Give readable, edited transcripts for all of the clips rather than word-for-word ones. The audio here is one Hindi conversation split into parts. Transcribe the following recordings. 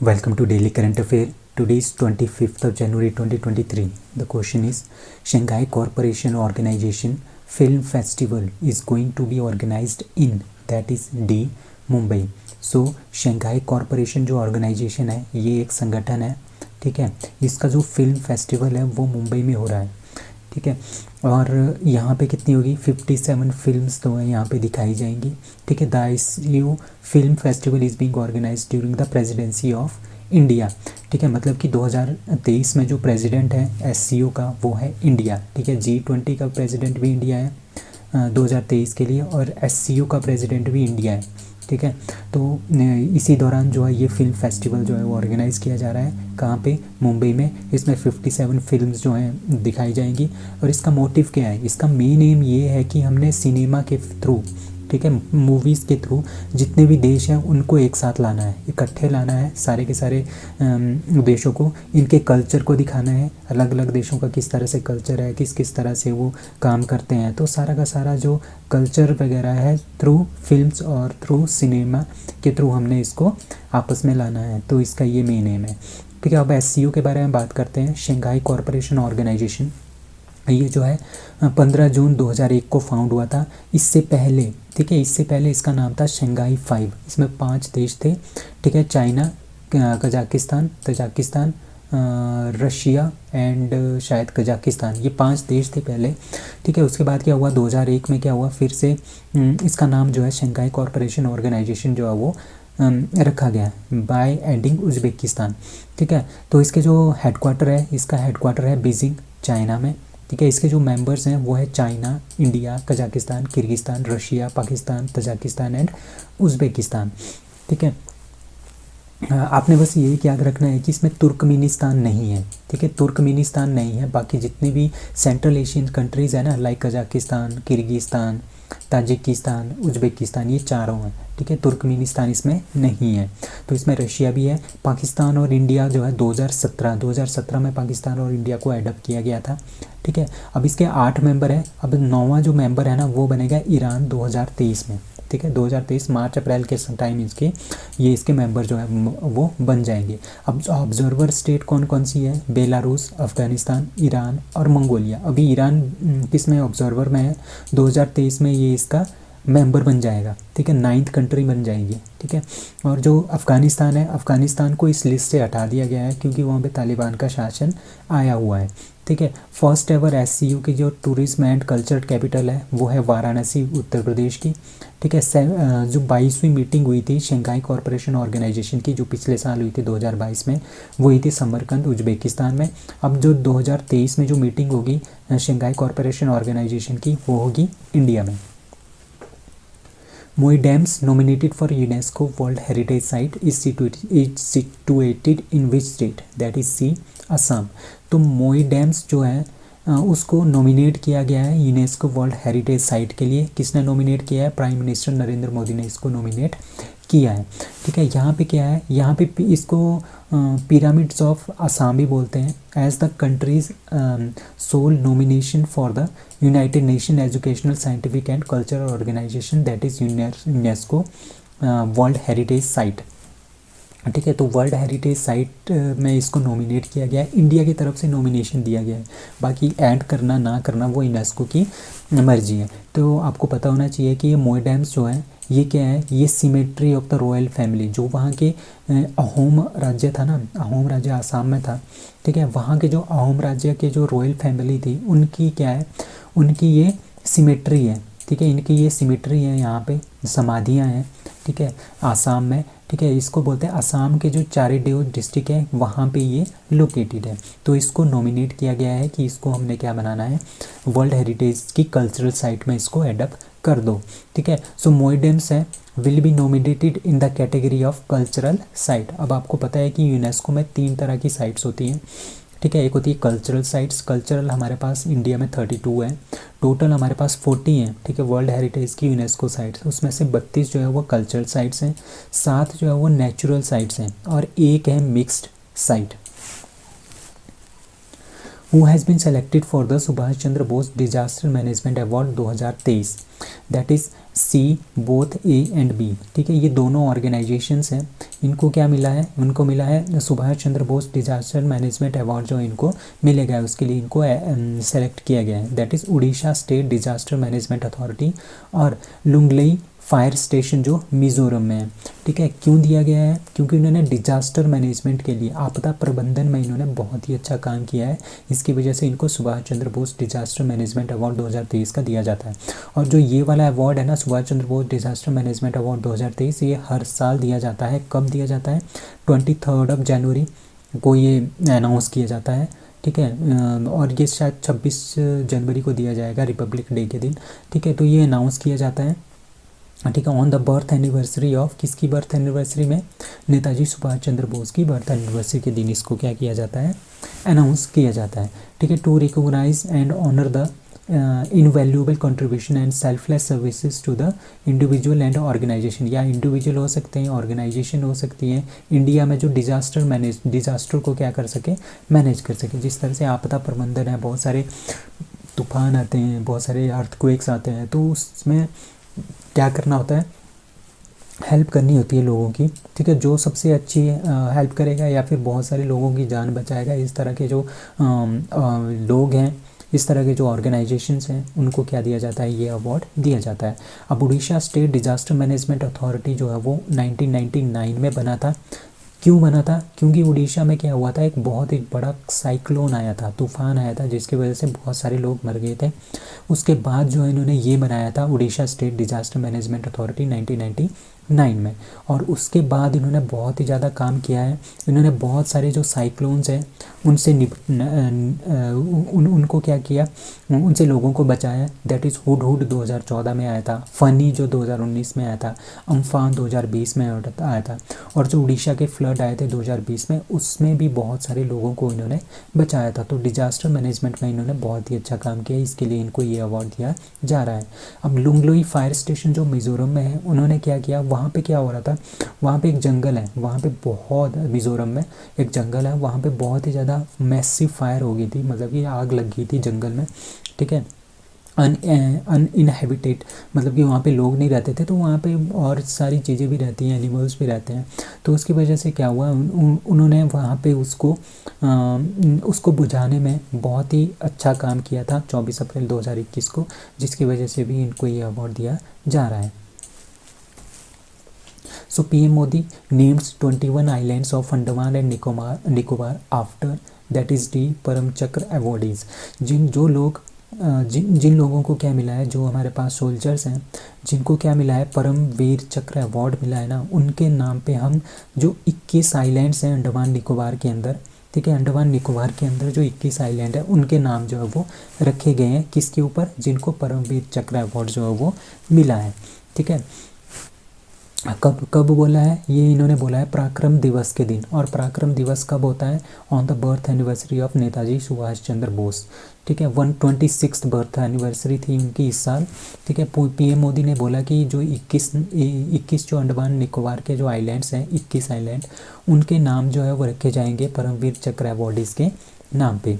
Welcome to Daily Current Affair. Today is 25th of January 2023. The question is Shanghai Cooperation Organization Film Festival is going to be organized in, that is D, Mumbai. So Shanghai Cooperation जो ऑर्गेनाइजेशन है ये एक संगठन है, ठीक है. इसका जो फिल्म फेस्टिवल है वो मुंबई में हो रहा है, ठीक है. और यहाँ पे कितनी होगी 57 फिल्म्स तो हैं यहाँ पे दिखाई जाएंगी, ठीक है. The ICU film festival is being organised during the presidency of India, ठीक है. मतलब कि 2023 में जो प्रेसिडेंट है SCO का वो है इंडिया, ठीक है. G20 का प्रेसिडेंट भी इंडिया है 2023 के लिए, और SCO का प्रेसिडेंट भी इंडिया है, ठीक है. तो इसी दौरान जो है ये फिल्म फेस्टिवल जो है वो ऑर्गेनाइज़ किया जा रहा है. कहाँ पे? मुंबई में. इसमें 57 फिल्म्स जो हैं दिखाई जाएंगी. और इसका मोटिव क्या है? इसका मेन एम ये है कि हमने सिनेमा के थ्रू, ठीक है, मूवीज़ के थ्रू जितने भी देश हैं उनको एक साथ लाना है, इकट्ठे लाना है सारे के सारे देशों को. इनके कल्चर को दिखाना है, अलग अलग देशों का किस तरह से कल्चर है, किस किस तरह से वो काम करते हैं. तो सारा का सारा जो कल्चर वगैरह है थ्रू फिल्म्स और थ्रू सिनेमा के थ्रू हमने इसको आपस में लाना है. तो इसका ये मेन एम है, ठीक है. अब SCO के बारे में बात करते हैं. शंघाई कॉरपोरेशन ऑर्गेनाइजेशन ये जो है 15 जून 2001 को फाउंड हुआ था. इससे पहले, ठीक है, इससे पहले इसका नाम था शंघाई 5. इसमें 5 देश थे, ठीक है. चाइना, तजाकिस्तान, रशिया एंड शायद कजाकिस्तान, ये 5 देश थे पहले, ठीक है. उसके बाद क्या हुआ 2001 में क्या हुआ, फिर से इसका नाम जो है शंघाई कॉरपोरेशन ऑर्गेनाइजेशन जो है वो रखा गया बाय एडिंग उज़्बेकिस्तान, ठीक है. तो इसके जो हेडक्वार्टर है, इसका हेडक्वार्टर है बीजिंग, चाइना में, ठीक है. इसके जो मेंबर्स हैं वो है China, India, Kazakhstan, Kyrgyzstan, Russia, Pakistan, Tajikistan and Uzbekistan, ठीक है. आपने बस ये याद रखना है कि इसमें तुर्कमेनिस्तान नहीं है, ठीक है. तुर्कमेनिस्तान नहीं है. बाकी जितने भी सेंट्रल एशियन कंट्रीज़ हैं ना, like Kazakhstan, Kyrgyzstan, Tajikistan, Uzbekistan, ये चारों हैं, ठीक है. तुर्कमेनिस्तान इसमें नहीं है. तो इसमें रशिया भी है. पाकिस्तान और इंडिया जो है 2017 में पाकिस्तान और इंडिया को एडप्ट किया गया था, ठीक है. अब इसके 8 मेंबर हैं. अब 9वां जो मेंबर है ना वो बनेगा ईरान 2023 में, ठीक है. 2023 मार्च अप्रैल के टाइम इसके मेंबर जो है वो बन जाएंगे. अब ऑब्जर्वर स्टेट कौन कौन सी है? बेलारूस, अफ़गानिस्तान, ईरान और मंगोलिया. अभी ईरान किस में ऑब्जर्वर में है? 2023 में ये इसका मेंबर बन जाएगा, ठीक है. 9th कंट्री बन जाएगी, ठीक है. और जो अफ़गानिस्तान है, अफ़गानिस्तान को इस लिस्ट से हटा दिया गया है क्योंकि वहाँ पे तालिबान का शासन आया हुआ है, ठीक है. फर्स्ट एवर SCO की जो टूरिज्म एंड कल्चर कैपिटल है वो है वाराणसी, उत्तर प्रदेश की, ठीक है. जो 22वीं मीटिंग हुई थी शंघाई कॉरपोरेशन ऑर्गेनाइजेशन की, जो पिछले साल हुई थी 2022 में, वो हुई थी समरकंद, उज़्बेकिस्तान में. अब जो 2023 में जो मीटिंग होगी शंघाई कॉरपोरेशन ऑर्गेनाइजेशन की वो होगी इंडिया में. मोई dams nominated for UNESCO world heritage site is situated in which state? That is C, Assam. तो मोई डैम्स जो है उसको नॉमिनेट किया गया है यूनेस्को वर्ल्ड हेरिटेज साइट के लिए. किसने नॉमिनेट किया है? प्राइम मिनिस्टर नरेंद्र मोदी ने इसको नॉमिनेट किया है, ठीक है. यहाँ पे क्या है, यहाँ पे इसको पिरामिड्स ऑफ असम भी बोलते हैं. As the country's sole nomination for the united nation educational scientific and cultural organisation, that is UNESCO world heritage site, ठीक है. तो वर्ल्ड हेरिटेज साइट में इसको नॉमिनेट किया गया है. इंडिया की तरफ से नॉमिनेशन दिया गया है. बाकी ऐड करना ना करना वो यूनेस्को की मर्जी है. तो आपको पता होना चाहिए कि ये मोई डैम्स जो है ये क्या है? ये symmetry of the royal family, जो वहाँ के अहोम राज्य था ना, अहोम राज्य आसाम में था, ठीक है. वहाँ के जो अहोम राज्य के जो रॉयल फैमिली थी उनकी क्या है, उनकी ये सिमेट्री है, ठीक है. इनकी ये सिमेट्री है, यहाँ पे समाधियाँ हैं, ठीक है, आसाम में, ठीक है. इसको बोलते हैं असम के जो चारीडेव डिस्ट्रिक्ट है वहाँ पे ये लोकेटेड है. तो इसको नॉमिनेट किया गया है कि इसको हमने क्या बनाना है, वर्ल्ड हेरिटेज की कल्चरल साइट में इसको एडप्ट कर दो, ठीक है. सो मोई डैम्स है will be nominated in the category of cultural site. अब आपको पता है कि यूनेस्को में 3 तरह की साइट्स होती हैं, ठीक है. एक होती है कल्चरल साइट्स. कल्चरल हमारे पास इंडिया में 32 है, टोटल हमारे पास 40 हैं, ठीक है, वर्ल्ड हेरिटेज की यूनेस्को साइट्स. उसमें से 32 जो है वो कल्चरल साइट्स हैं, 7 जो है वो नेचुरल साइट्स हैं, और 1 है mixed site. Who has been selected for the Subhash Chandra Bose disaster management award 2023, that is C both A and B. ठीक है, ये दोनों ऑर्गेनाइजेशंस हैं, इनको क्या मिला है, उनको मिला है Subhash Chandra Bose disaster management award जो इनको मिलेगा, उसके लिए इनको सेलेक्ट किया गया है। That is Orissa state disaster management authority और लुंगलई फायर स्टेशन जो मिज़ोरम में है। ठीक है, क्यों दिया गया है, क्योंकि उन्होंने डिजास्टर मैनेजमेंट के लिए, आपदा प्रबंधन में इन्होंने बहुत ही अच्छा काम किया है, इसकी वजह से इनको Subhash Chandra Bose disaster management award 2023 का दिया जाता है। और जो ये वाला अवार्ड है ना, Subhash Chandra Bose disaster management award 2023, ये हर साल दिया जाता है। कब दिया जाता है, 23 जनवरी को ये अनाउंस किया जाता है। ठीक है, और ये शायद 26 जनवरी को दिया जाएगा, रिपब्लिक डे के दिन। ठीक है, तो ये अनाउंस किया जाता है। ठीक है, on the birth anniversary of, किसकी बर्थ एनिवर्सरी में, नेताजी सुभाष चंद्र बोस की बर्थ एनिवर्सरी के दिन इसको क्या किया जाता है, अनाउंस किया जाता है। ठीक है, to recognise and honour the invaluable contribution and selfless services to the individual and organisation, या इंडिविजुअल हो सकते हैं, ऑर्गेनाइजेशन हो सकती है, इंडिया में जो डिजास्टर को क्या कर सके, मैनेज कर सके। जिस तरह से आपदा प्रबंधन है, बहुत सारे तूफान आते हैं, बहुत सारे अर्थक्वेक्स आते हैं, तो उसमें क्या करना होता है, हेल्प करनी होती है लोगों की। ठीक है, जो सबसे अच्छी हेल्प करेगा या फिर बहुत सारे लोगों की जान बचाएगा, इस तरह के जो लोग हैं, इस तरह के जो ऑर्गेनाइजेशंस हैं, उनको क्या दिया जाता है, ये अवार्ड दिया जाता है। अब Orissa state disaster management authority जो है वो 1999 में बना था। क्यों बना था, क्योंकि उड़ीसा में क्या हुआ था, एक बहुत ही बड़ा साइक्लोन आया था, तूफान आया था, जिसकी वजह से बहुत सारे लोग मर गए थे। उसके बाद जो है इन्होंने ये बनाया था Orissa state disaster management authority 1999 में। और उसके बाद इन्होंने बहुत ही ज़्यादा काम किया है। इन्होंने बहुत सारे जो साइक्लोन्स हैं उनसे उनको क्या किया, उनसे लोगों को बचाया। दैट इज़ हुड 2014 में आया था, फनी जो 2019 में आया था, अम्फान 2020 में आया था, और जो उड़ीसा के फ्लड आए थे 2020 में, उसमें भी बहुत सारे लोगों को इन्होंने बचाया था। तो डिजास्टर मैनेजमेंट में इन्होंने बहुत ही अच्छा काम किया, इसके लिए इनको ये अवार्ड दिया जा रहा है। अब लुंगलोई फायर स्टेशन जो मिज़ोरम में है, उन्होंने क्या किया, वहाँ पे क्या हो रहा था, वहाँ पे एक जंगल है, वहाँ पे बहुत, मिज़ोरम में एक जंगल है, वहाँ पे बहुत ही ज़्यादा मैसिव फायर हो गई थी, मतलब कि आग लग गई थी जंगल में। ठीक है, अनइनहेबिटेड, मतलब कि वहाँ पे लोग नहीं रहते थे, तो वहाँ पे और सारी चीज़ें भी रहती हैं, एनिमल्स भी रहते हैं। तो उसकी वजह से क्या हुआ, उन्होंने वहाँ पे उसको बुझाने में बहुत ही अच्छा काम किया था 24 अप्रैल 2021 को, जिसकी वजह से भी इनको ये अवार्ड दिया जा रहा है। So PM Modi names 21 islands of Andaman and Nicobar after that is the परम चक्र अवॉर्डीज। जिन लोगों को क्या मिला है, जो हमारे पास सोल्जर्स हैं, जिनको क्या मिला है, परम वीर चक्र अवार्ड मिला है ना, उनके नाम पे हम जो 21 आइलैंड्स हैं अंडमान निकोबार के अंदर, ठीक है, अंडमान निकोबार के अंदर जो 21 आइलैंड है, उनके नाम जो है वो रखे गए हैं, किसके ऊपर, जिनको परम वीर चक्र अवार्ड जो है वो मिला है। ठीक है, कब बोला है ये, इन्होंने बोला है पराक्रम दिवस के दिन। और पराक्रम दिवस कब होता है, on the birth anniversary of Netaji Subhash Chandra Bose. ठीक है, 126th बर्थ एनिवर्सरी थी उनकी इस साल। ठीक है, PM मोदी ने बोला कि जो 21 जो अंडमान निकोबार के जो आइलैंड्स हैं, 21 आइलैंड, उनके नाम जो है वो रखे जाएंगे परमवीर चक्र अवॉर्डीज़ के नाम पे।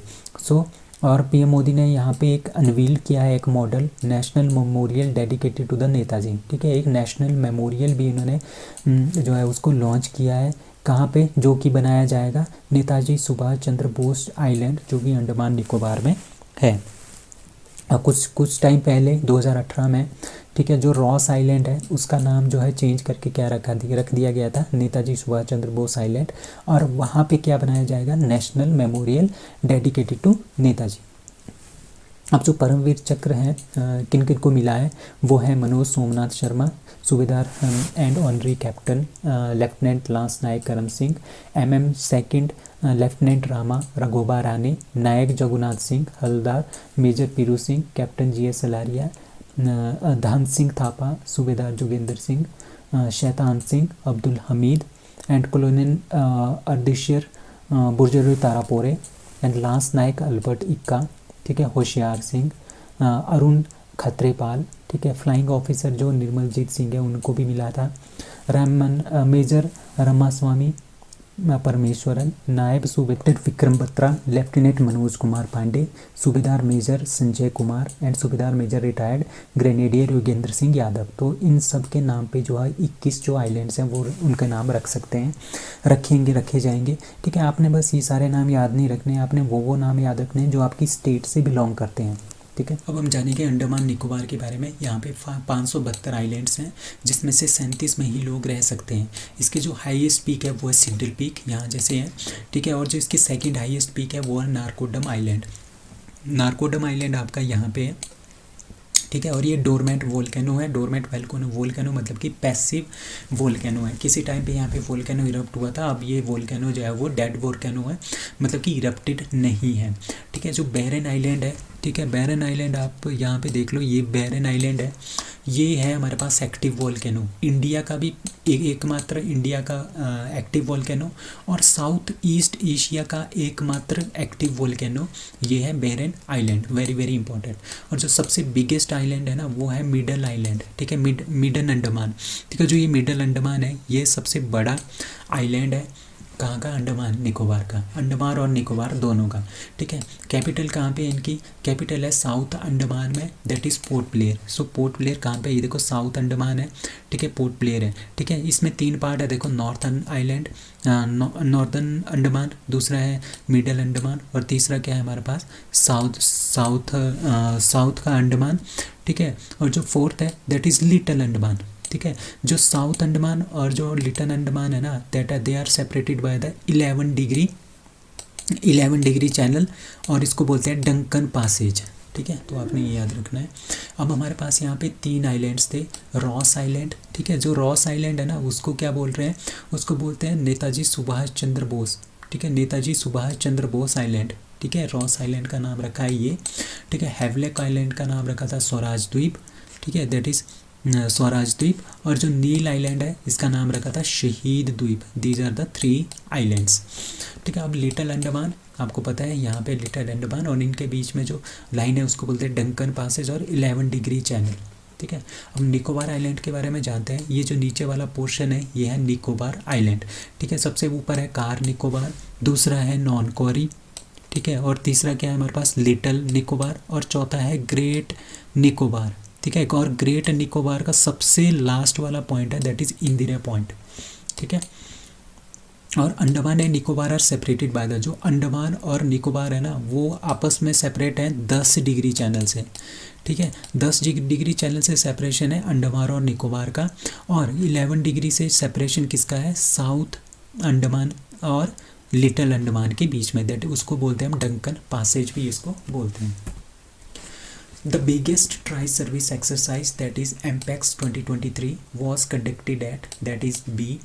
और PM मोदी ने यहाँ पे एक अनवील किया है, एक model national memorial dedicated to the Netaji. ठीक है, एक नेशनल मेमोरियल भी इन्होंने जो है उसको लॉन्च किया है। कहाँ पे, जो कि बनाया जाएगा नेताजी सुभाष चंद्र बोस आइलैंड, जो कि अंडमान निकोबार में है। कुछ टाइम पहले 2018 में, ठीक है, जो रॉस आइलैंड है उसका नाम जो है चेंज करके क्या रख दिया गया था, नेताजी सुभाष चंद्र बोस आइलैंड। और वहाँ पे क्या बनाया जाएगा, national memorial dedicated to Netaji. अब जो परमवीर चक्र हैं किन किन को मिला है, वो है Manoj Somnath Sharma, Subedar and honorary captain lieutenant lance Naik Karam Singh, MM second lieutenant Rama Raghoba Rane, Naik Jadunath Singh, Havildar major Piru Singh, captain GS Salaria, Dhan Singh Thapa, Subedar Joginder Singh, Shaitan Singh, Abdul Hamid and colonel Ardeshir Burzorji Tarapore and lance Naik Albert Ekka. ठीक है, होशियार सिंह, अरुण खत्रेपाल। ठीक है, फ्लाइंग ऑफिसर जो निर्मलजीत सिंह है, उनको भी मिला था। Major Ramaswamy Parameswaran, Naib Subedar Vikram Batra, lieutenant Manoj Kumar Pandey, Subedar major Sanjay Kumar and Subedar major retired grenadier Yogendra Singh Yadav. तो इन सब के नाम पे जो है 21 जो आइलैंड्स हैं वो उनके नाम रख सकते हैं, रखे जाएंगे। ठीक है, आपने बस ये सारे नाम याद नहीं रखने, आपने वो नाम याद रखने हैं जो आपकी स्टेट से बिलोंग करते हैं। ठीक है, अब हम जानेंगे अंडमान निकोबार के बारे में। यहाँ पे 572 आइलैंड्स हैं, जिसमें से 37 में ही लोग रह सकते हैं। इसके जो हाईएस्ट पीक है वो है सिंडल पीक, यहाँ जैसे है। ठीक है, और जो इसकी सेकंड हाईएस्ट पीक है वो है नारकोडम आइलैंड। नारकोडम आइलैंड आपका यहाँ पे है। ठीक है, और ये डोरमेंट वोल्केनो है। डोरमेंट वोल्केनो मतलब कि पैसिव वोल्केनो है। किसी टाइम पे यहाँ पे वोल्केनो इरप्ट हुआ था, अब ये वोल्केनो जो है वो डेड वोल्केनो है, मतलब कि इरप्टेड नहीं है। ठीक है, जो बैरन आइलैंड है, ठीक है, बैरन आइलैंड आप यहाँ पे देख लो, ये बैरन आइलैंड है। ये है हमारे पास एक्टिव वोल्केनो, इंडिया का भी एकमात्र इंडिया का एक्टिव वोल्केनो, और साउथ ईस्ट एशिया का एकमात्र एक्टिव वोल्केनो ये है बैरन आइलैंड। Very very important. और जो सबसे बिगेस्ट आइलैंड है ना वो है मिडल आइलैंड। ठीक है, मिडल अंडमान। ठीक है, जो ये मिडल अंडमान है ये सबसे बड़ा आइलैंड है। कहाँ का? अंडमान निकोबार का, अंडमान और निकोबार दोनों का। ठीक है, कैपिटल कहाँ पे इनकी? कैपिटल है साउथ अंडमान में, that is port Blair. So port Blair कहाँ पे? ये देखो साउथ अंडमान है। ठीक है, पोर्ट ब्लेयर है। ठीक है, इसमें 3 पार्ट है, देखो नॉर्थन आइलैंड, नॉर्दर्न अंडमान, दूसरा है मिडल अंडमान, और तीसरा क्या है हमारे पास? साउथ का अंडमान। ठीक है, और जो फोर्थ है दैट इज़ लिटिल अंडमान। ठीक है, जो साउथ अंडमान और जो लिटिल अंडमान है ना, that they are separated by the 11 degree channel, और इसको बोलते हैं डंकन पासेज। ठीक है, तो आपने ये याद रखना है। अब हमारे पास यहाँ पे 3 आइलैंड्स थे। रॉस आइलैंड, ठीक है, जो रॉस आइलैंड है ना उसको क्या बोल रहे हैं? उसको बोलते हैं नेताजी सुभाष चंद्र बोस। ठीक है, नेताजी सुभाष चंद्र बोस आइलैंड। ठीक है, रॉस आइलैंड का नाम रखा है ये। ठीक है, हैवलॉक आइलैंड का नाम रखा था स्वराज द्वीप। ठीक है, दैट इज़ स्वराज द्वीप। और जो नील आइलैंड है इसका नाम रखा था Shaheed Dweep. These are the 3 islands. ठीक है, अब लिटिल अंडमान आपको पता है, यहाँ पे लिटिल अंडमान और इनके बीच में जो लाइन है उसको बोलते हैं डंकन पासेज और 11 डिग्री चैनल। ठीक है, अब निकोबार आइलैंड के बारे में जानते हैं। ये जो नीचे वाला पोर्शन है ये है निकोबार आइलैंड। ठीक है, सबसे ऊपर है कार निकोबार, दूसरा है नॉन कॉरी। ठीक है, और तीसरा क्या है हमारे पास? लिटिल निकोबार, और चौथा है ग्रेट निकोबार। ठीक है, एक और ग्रेट निकोबार का सबसे लास्ट वाला पॉइंट है दैट इज़ इंदिरा पॉइंट। ठीक है, और Andaman and Nicobar are separated by the, जो अंडमान और निकोबार है ना वो आपस में सेपरेट हैं 10 डिग्री चैनल से। ठीक है, 10 डिग्री चैनल से सेपरेशन है अंडमान और निकोबार का, और 11 डिग्री से सेपरेशन किसका है? साउथ अंडमान और लिटिल अंडमान के बीच में, दैट उसको बोलते हैं हम डंकन पासेज भी इसको बोलते हैं। The biggest tri-service exercise, that is MPEX 2023, was conducted at, that is B,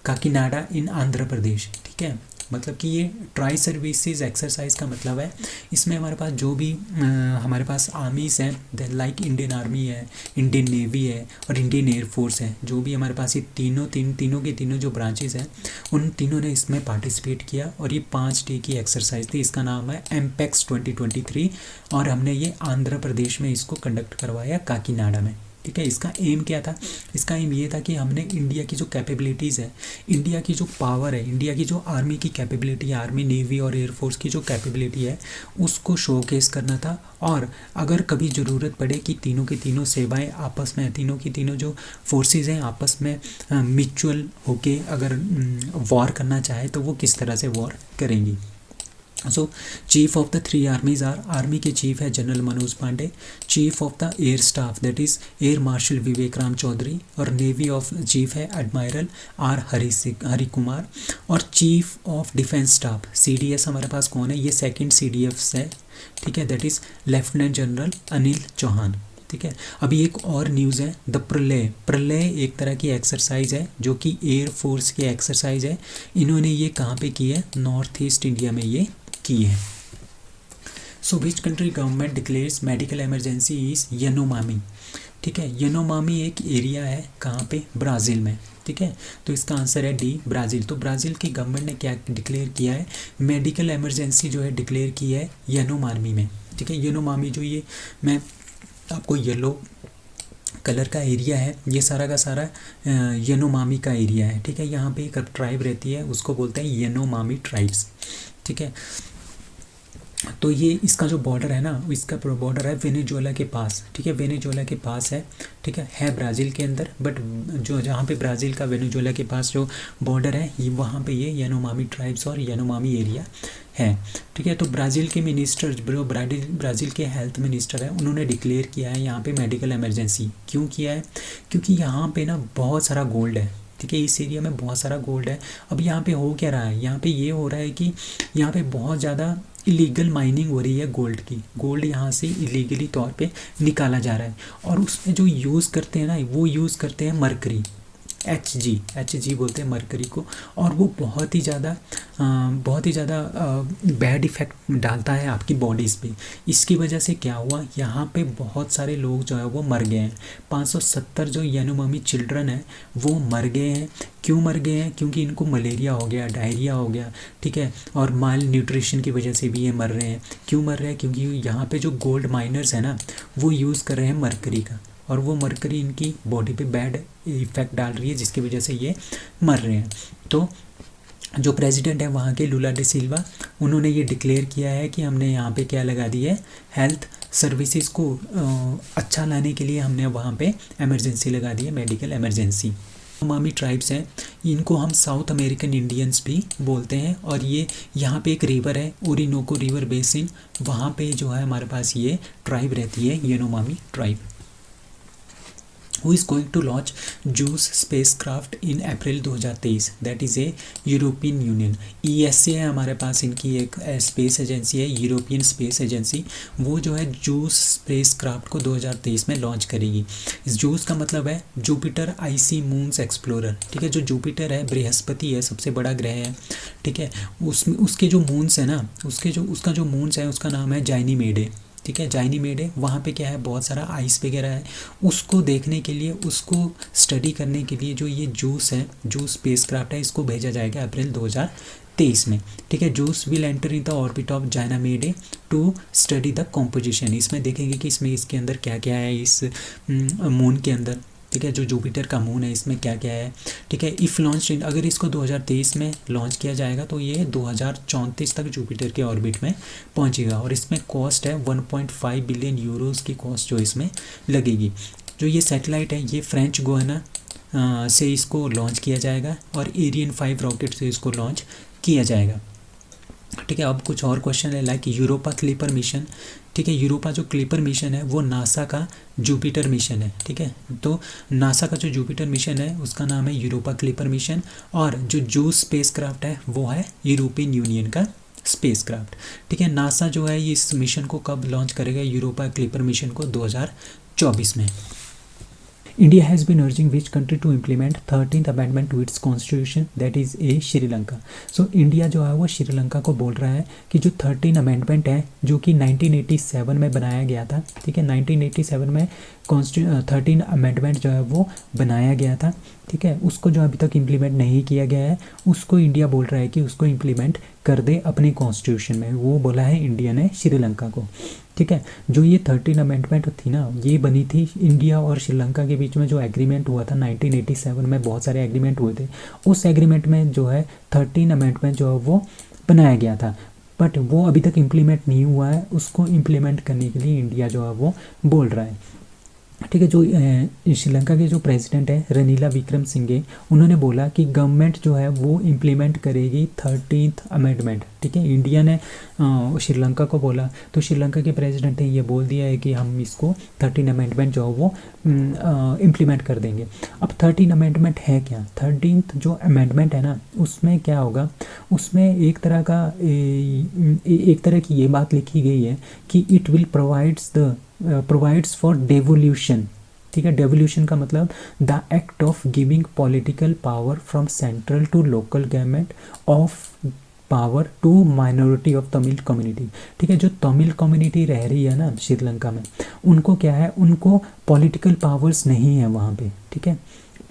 Kakinada इन आंध्र प्रदेश। ठीक है, मतलब कि ये ट्राई सर्विसेज एक्सरसाइज का मतलब है इसमें हमारे पास जो भी हमारे पास आर्मीज़ हैं, लाइक इंडियन आर्मी है, इंडियन नेवी है और इंडियन एयरफोर्स है, जो भी हमारे पास ये तीनों की तीनों जो ब्रांचेस हैं उन तीनों ने इसमें पार्टिसिपेट किया, और ये 5 डे की एक्सरसाइज थी। इसका नाम है MPEX 2023, और हमने ये आंध्र प्रदेश में इसको कंडक्ट करवाया, काकीनाडा में। ठीक है, इसका एम क्या था? इसका एम ये था कि हमने इंडिया की जो कैपेबिलिटीज़ है, इंडिया की जो पावर है, इंडिया की जो आर्मी की कैपेबिलिटी है, आर्मी नेवी और एयरफोर्स की जो कैपेबिलिटी है उसको शोकेस करना था। और अगर कभी ज़रूरत पड़े कि तीनों की तीनों सेवाएं आपस में, तीनों की तीनों जो फोर्सेस हैं आपस में म्यूचुअल होके अगर वॉर करना चाहे तो वो किस तरह से वॉर करेंगी। So chief of the 3 armies are, army के चीफ है general Manoj Pande, chief of the air staff that is air marshal Vivek Ram Chaudhari, और नेवी ऑफ चीफ है एडमायरल आर हरि कुमार, और chief of defence staff CDS हमारे पास कौन है? ये 2nd CDF है। ठीक है, that is lieutenant general Anil Chauhan. ठीक है, अभी एक और न्यूज़ है, द प्रलय एक तरह की एक्सरसाइज है जो कि एयर फोर्स की एक्सरसाइज है। इन्होंने ये कहाँ पे की है? नॉर्थ ईस्ट इंडिया में ये की है। So which country government declares medical emergency is Yanomami. ठीक है, यानोमामी एक एरिया है कहाँ पे? ब्राज़ील में। ठीक है, तो इसका आंसर है डी, ब्राज़ील। तो ब्राज़ील की गवर्नमेंट ने क्या डिक्लेयर किया है? मेडिकल इमरजेंसी जो है डिक्लेयर की है यानोमामी में। ठीक है, यानोमामी जो ये मैं आपको येलो कलर का एरिया है, ये सारा का सारा यनोमामी का एरिया है। ठीक है, यहाँ पे एक ट्राइब रहती है, उसको बोलते हैं यनोमामी ट्राइब्स। ठीक है, तो ये इसका जो बॉर्डर है ना, इसका बॉर्डर है वेनेजुएला के पास। ठीक है, वेनेजुएला के पास है। ठीक है ब्राज़ील के अंदर, बट जो जहाँ पे ब्राज़ील का वेनेजुएला के पास जो बॉर्डर है, ये वहाँ पे ये यनोमामी ट्राइब्स और यनोमामी एरिया है। ठीक है, तो ब्राज़ील के मिनिस्टर, जो ब्राज़ील के हेल्थ मिनिस्टर है, उन्होंने डिक्लेयर किया है यहाँ पे मेडिकल इमरजेंसी। क्यों किया है? क्योंकि यहाँ पे ना बहुत सारा गोल्ड है। ठीक है, इस एरिया में बहुत सारा गोल्ड है। अब यहाँ पे हो क्या रहा है, यहाँ पे ये हो रहा है कि यहाँ पे बहुत ज़्यादा इलीगल माइनिंग हो रही है गोल्ड की। गोल्ड यहाँ से इलीगली तौर पे निकाला जा रहा है, और उसमें जो यूज़ करते हैं ना, वो यूज़ करते हैं मरकरी, एच जी बोलते हैं मरकरी को। और वो बहुत ही ज़्यादा बैड इफ़ेक्ट डालता है आपकी बॉडीज़ पे। इसकी वजह से क्या हुआ, यहाँ पे बहुत सारे लोग जो है वो मर गए हैं। 570 जो यानुमामी चिल्ड्रन है वो मर गए हैं। क्यों मर गए हैं? क्योंकि इनको मलेरिया हो गया, डायरिया हो गया। ठीक है, और माल न्यूट्रिशन की वजह से भी ये मर रहे हैं। क्यों मर रहे हैं? क्योंकि यहाँ पे जो गोल्ड माइनर्स हैं ना, वो यूज़ कर रहे हैं मरकरी का, और वो मरकरी इनकी बॉडी पे बैड इफ़ेक्ट डाल रही है, जिसकी वजह से ये मर रहे हैं। तो जो प्रेसिडेंट है वहाँ के लुला डी सिल्वा, उन्होंने ये डिक्लेयर किया है कि हमने यहाँ पे क्या लगा दी है, हेल्थ सर्विसेज को अच्छा लाने के लिए हमने वहाँ पे इमरजेंसी लगा दी है, मेडिकल इमरजेंसी। यानुमामी ट्राइब्स हैं, इनको हम साउथ अमेरिकन इंडियंस भी बोलते हैं। और ये यहाँ पे एक रिवर है, ओरिनोको रिवर बेसिन, वहाँ पे जो है हमारे पास ये ट्राइब रहती है, यानुमामी tribe. Who is going to launch JUICE spacecraft in April 2023? That is a European union, ESA है हमारे पास, इनकी एक स्पेस एजेंसी है, यूरोपियन स्पेस एजेंसी। वो जो है JUICE स्पेसक्राफ्ट को 2023 में लॉन्च करेगी। इस JUICE का मतलब है जुपिटर आईसी मून्स एक्सप्लोरर। ठीक है, जो जुपिटर है, बृहस्पति है, सबसे बड़ा ग्रह है। ठीक है, उसके जो मून्स है ना, उसका जो मून्स है, उसका नाम है जाइनीमेडे। ठीक है, जाइनीमेडे, वहाँ पे क्या है, बहुत सारा आइस वगैरह है। उसको देखने के लिए, उसको स्टडी करने के लिए जो ये JUICE है, JUICE स्पेसक्राफ्ट है, इसको भेजा जाएगा अप्रैल 2023 में। ठीक है, JUICE will enter in the orbit of Ganymede to study the composition. इसमें देखेंगे कि इसके अंदर क्या क्या है, इस मून के अंदर। ठीक है, जो जुपिटर का मून है, इसमें क्या क्या है। ठीक है, इफ़ लॉन्च इन, अगर इसको 2023 में लॉन्च किया जाएगा तो ये 2034 तक जुपिटर के ऑर्बिट में पहुंचेगा। और इसमें कॉस्ट है 1.5 बिलियन यूरोज़ की कॉस्ट जो इसमें लगेगी। जो ये सैटेलाइट है, ये फ्रेंच गुयाना से इसको लॉन्च किया जाएगा, और एरियन 5 रॉकेट से इसको लॉन्च किया जाएगा। ठीक है, अब कुछ और क्वेश्चन है, लाइक यूरोपा क्लिपर मिशन। ठीक है, यूरोपा जो क्लिपर मिशन है वो नासा का जुपिटर मिशन है। ठीक है, तो नासा का जो जुपिटर मिशन है उसका नाम है यूरोपा क्लिपर मिशन, और जो JUICE स्पेसक्राफ्ट है वो है यूरोपियन यूनियन का स्पेसक्राफ्ट। ठीक है, नासा जो है इस मिशन को कब लॉन्च करेगा, यूरोपा क्लिपर मिशन को 2024 में। India has been urging which country to implement 13th amendment to its constitution, that is a Sri Lanka. So India जो है वो श्रीलंका को बोल रहा है कि जो 13 अमेंडमेंट है, जो कि 1987 में बनाया गया था। ठीक है, 1987 में 13 अमेंडमेंट जो है वो बनाया गया था। ठीक है, उसको जो अभी तक इम्प्लीमेंट नहीं किया गया है, उसको इंडिया बोल रहा है कि उसको इम्प्लीमेंट कर दे अपने कॉन्स्टिट्यूशन में। वो बोला है इंडिया ने श्रीलंका को। ठीक है, जो ये 13 अमेंडमेंट थी ना, ये बनी थी इंडिया और श्रीलंका के बीच में। जो एग्रीमेंट हुआ था 1987 में, बहुत सारे एग्रीमेंट हुए थे, उस एग्रीमेंट में जो है 13 अमेंडमेंट जो है वो बनाया गया था, बट वो अभी तक इम्प्लीमेंट नहीं हुआ है। उसको इम्प्लीमेंट करने के लिए इंडिया जो है वो बोल रहा है। ठीक है, जो श्रीलंका के जो प्रेसिडेंट है रनीला विक्रमसिंघे, उन्होंने बोला कि गवर्नमेंट जो है वो इम्प्लीमेंट करेगी 13th अमेंडमेंट। ठीक है, इंडिया ने श्रीलंका को बोला, तो श्रीलंका के प्रेसिडेंट ने ये बोल दिया है कि हम इसको 13 अमेंडमेंट जो है वो इम्प्लीमेंट कर देंगे। अब 13 अमेंडमेंट है क्या? 13th जो अमेंडमेंट है ना, उसमें क्या होगा, उसमें एक तरह की ये बात लिखी गई है कि it will provides for devolution. ठीक है, डेवोल्यूशन का मतलब the act of giving political power from central to local government of power to minority of Tamil community. ठीक है, जो तमिल कम्युनिटी रह रही है ना श्रीलंका में, उनको क्या है, उनको पॉलिटिकल पावर्स नहीं है वहाँ पे। ठीक है,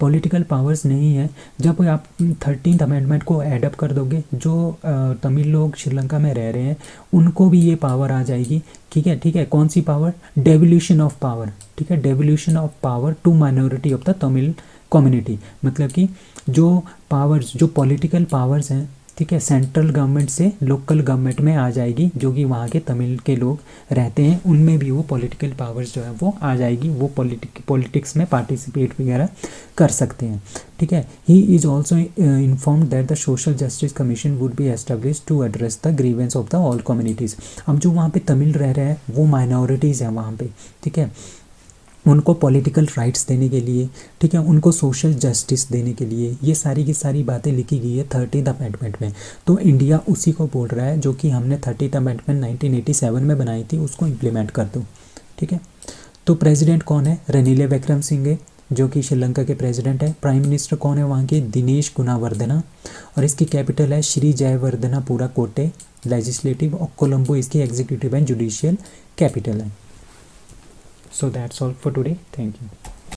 पॉलिटिकल पावर्स नहीं है। जब आप 13th अमेंडमेंट को एडअप कर दोगे, जो तमिल लोग श्रीलंका में रह रहे हैं उनको भी ये पावर आ जाएगी। ठीक है, कौन सी पावर? Devolution of power. ठीक है, devolution of power to minority of the Tamil community, मतलब कि जो पावर्स, जो पॉलिटिकल पावर्स हैं, ठीक है, सेंट्रल गवर्नमेंट से लोकल गवर्नमेंट में आ जाएगी, जो कि वहाँ के तमिल के लोग रहते हैं उनमें भी वो पॉलिटिकल पावर्स जो है वो आ जाएगी, वो पॉलिटिक्स में पार्टिसिपेट वगैरह कर सकते हैं। ठीक है, he is also informed that the social justice commission would be establish to address the grievance of the all communities. अब जो वहाँ पे तमिल रह रहे हैं वो माइनॉरिटीज़ हैं वहाँ पे, ठीक है, उनको पॉलिटिकल राइट्स देने के लिए, ठीक है, उनको सोशल जस्टिस देने के लिए ये सारी की सारी बातें लिखी गई है 13th अमेंडमेंट में। तो इंडिया उसी को बोल रहा है जो कि हमने 13th अमेंडमेंट 1987 में बनाई थी, उसको इम्प्लीमेंट कर दो। ठीक है, तो प्रेसिडेंट कौन है? रनील विक्रमसिंघे, जो कि श्रीलंका के प्रेसिडेंट है। प्राइम मिनिस्टर कौन है वहाँ के? दिनेश गुणावर्धना, और इसकी कैपिटल है श्री जयवर्धनापुरा कोटे। लेजिस्लेटिव और कोलंबो इसकी एग्जीक्यूटिव एंड जुडिशियल कैपिटल है। So that's all for today. Thank you.